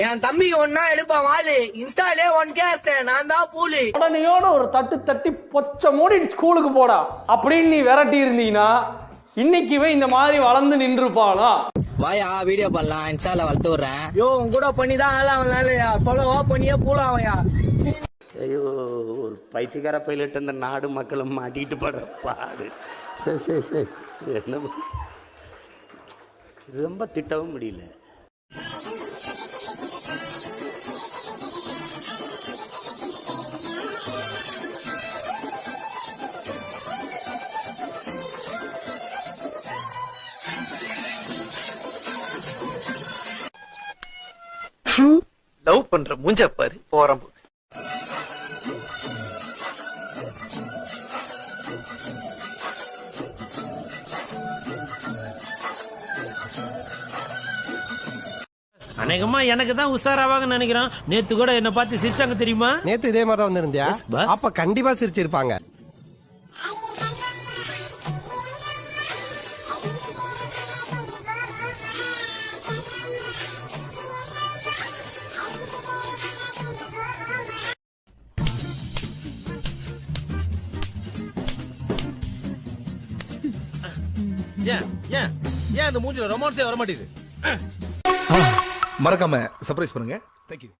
என் தம்பிக்கு ஒன்னா எடுப்பான் வாலு, இன்ஸ்டாலே 1K நான் தான் பூலி. உடனேயோட ஒரு தட்டு தட்டி பொச்ச மூடி ஸ்கூலுக்கு போடா அப்படின்னு நீ விரட்டி இருந்தீங்கன்னா இன்னைக்குவே இந்த மாதிரி வளர்ந்து நின்றுப்பானா? வாயா வீடியோ பண்ணலாம், இன்ஸ்டால வளர்த்து விடுறேன். யோ உன் கூட பண்ணிதான் ஆளாவனாலயா, சொல்லவா பண்ணியே பூலாவையா. ஐயோ, ஒரு பைத்தியக்கார பைலட் அந்த நாடு மக்களும் மாட்டிட்டு படுற பாடு. சரி சரி சரி, என்ன ரொம்ப திட்டவும் முடியல. லவ் பண்ற மூஞ்ச பாரு போறம்பு. அநேகமா எனக்கு தான் உஷாராவாங்க நினைக்கிறேன். நேத்து கூட என்ன பார்த்து சிரிச்சாங்க தெரியுமா? நேத்து இதே மாதிரி தான் வந்திருந்தியா? அப்ப கண்டிப்பா சிரிச்சிருப்பாங்க. ஏன் அந்த மூஞ்சில ரொமான்ஸே வர மாட்டேங்குது? மறக்காம சர்ப்ரைஸ் பண்ணுங்க. தேங்க்யூ.